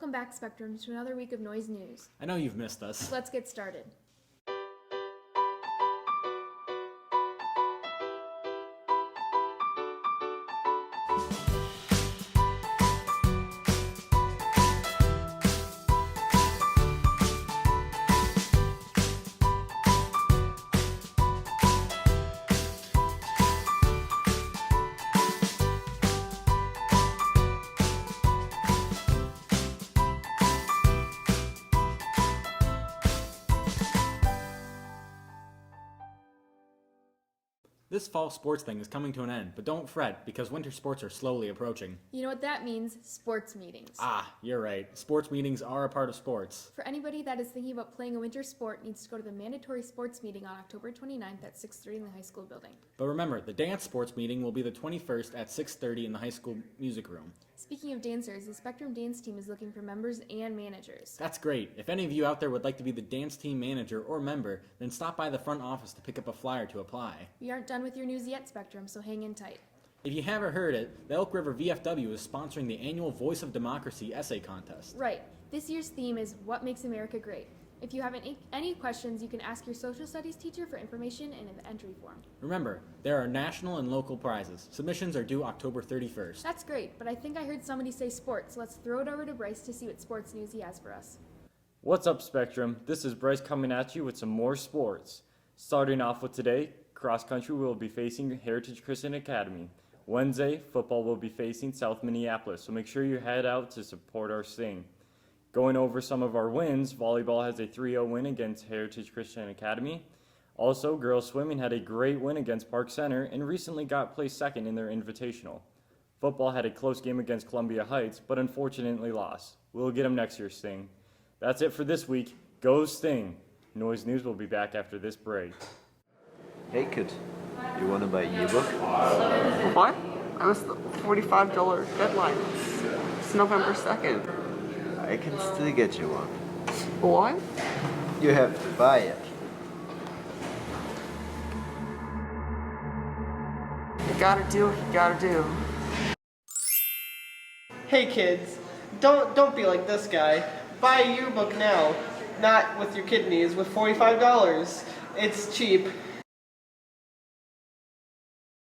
Welcome back, Spectrum, to another week of Noise News. I know you've missed us. Let's get started. This fall sports thing is coming to an end, but don't fret, because winter sports are slowly approaching. You know what that means? Sports meetings. You're right. Sports meetings are a part of sports. For anybody that is thinking about playing a winter sport needs to go to the mandatory sports meeting on October 29th at 6:30 in the high school building. But remember, the dance sports meeting will be the 21st at 6:30 in the high school music room. Speaking of dancers, the Spectrum dance team is looking for members and managers. That's great. If any of you out there would like to be the dance team manager or member, then stop by the front office to pick up a flyer to apply. We aren't done with your news yet, Spectrum, so hang in tight. If you haven't heard it, the Elk River VFW is sponsoring the annual Voice of Democracy essay contest. Right. This year's theme is What Makes America Great. If you have any questions, you can ask your social studies teacher for information in the entry form. Remember, there are national and local prizes. Submissions are due October 31st. That's great, but I think I heard somebody say sports, so let's throw it over to Bryce to see what sports news he has for us. What's up, Spectrum? This is Bryce coming at you with some more sports. Starting off with today, cross country will be facing Heritage Christian Academy. Wednesday, football will be facing South Minneapolis, so make sure you head out to support our Sting. Going over some of our wins, volleyball has a 3-0 win against Heritage Christian Academy. Also, girls swimming had a great win against Park Center and recently got placed second in their invitational. Football had a close game against Columbia Heights, but unfortunately lost. We'll get them next year, Sting. That's it for this week. Go Sting! Noise News will be back after this break. Hey kid, you wanna buy an ebook? What? I missed the $45 deadline. It's November 2nd. I can still get you one. What? You have to buy it. You gotta do what you gotta do. Hey kids, don't be like this guy. Buy a yearbook now. Not with your kidneys, with $45. It's cheap.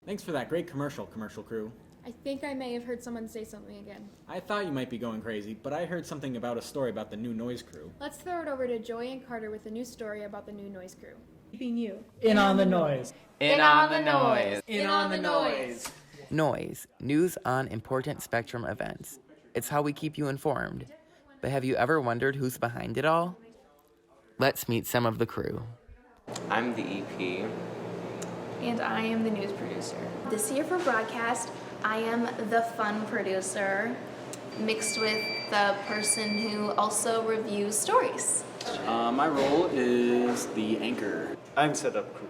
Thanks for that great commercial crew. I think I may have heard someone say something again. I thought you might be going crazy, but I heard something about a story about the new Noise Crew. Let's throw it over to Joey and Carter with a new story about the new Noise Crew. Keeping you. In on the noise. In on the noise. In on the noise. Noise, news on important Spectrum events. It's how we keep you informed. But have you ever wondered who's behind it all? Let's meet some of the crew. I'm the EP. And I am the news producer. This year for broadcast, I am the fun producer, mixed with the person who also reviews stories. My role is the anchor. I'm setup crew.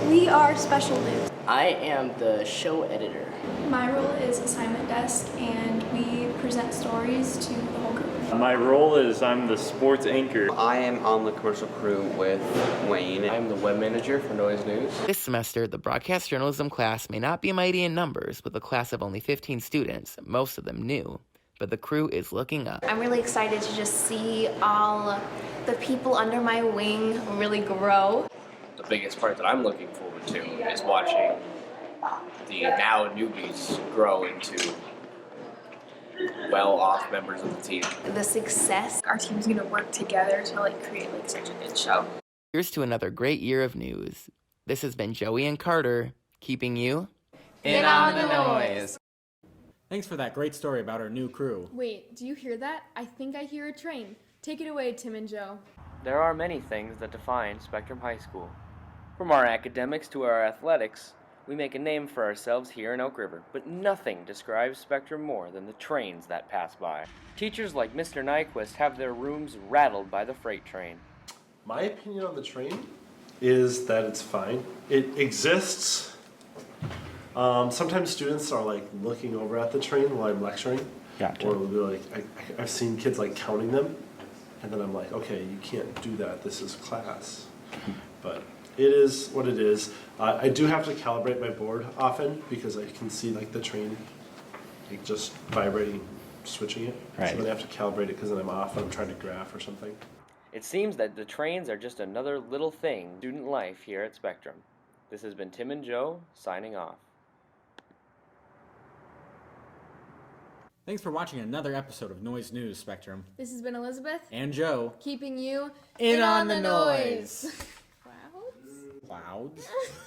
We are special news. I am the show editor. My role is assignment desk, and we present stories to the whole group. My role is I'm the sports anchor. I am on the commercial crew with Wayne. I'm the web manager for Noise News. This semester, the broadcast journalism class may not be mighty in numbers with a class of only 15 students, most of them new, but the crew is looking up. I'm really excited to just see all the people under my wing really grow. The biggest part that I'm looking forward to is watching the now newbies grow into well-off members of the team. The success. Our team's gonna work together to create such a good show. Here's to another great year of news. This has been Joey and Carter, keeping you In on the noise. Thanks for that great story about our new crew. Wait, do you hear that? I think I hear a train. Take it away, Tim and Joe. There are many things that define Spectrum High School. From our academics to our athletics, we make a name for ourselves here in Oak River, but nothing describes Spectrum more than the trains that pass by. Teachers like Mr. Nyquist have their rooms rattled by the freight train. My opinion on the train is that it's fine. It exists. Sometimes students are looking over at the train while I'm lecturing. Gotcha. Or they'll be I've seen kids counting them, and then I'm like, okay, you can't do that. This is class. But it is what it is. I do have to calibrate my board often because I can see the train just vibrating switching it. Right. So then I have to calibrate it because then I'm off when I'm trying to graph or something. It seems that the trains are just another little thing in student life here at Spectrum. This has been Tim and Joe signing off. Thanks for watching another episode of Noise News, Spectrum. This has been Elizabeth, And Joe. keeping you In on the noise. Clouds? Clouds?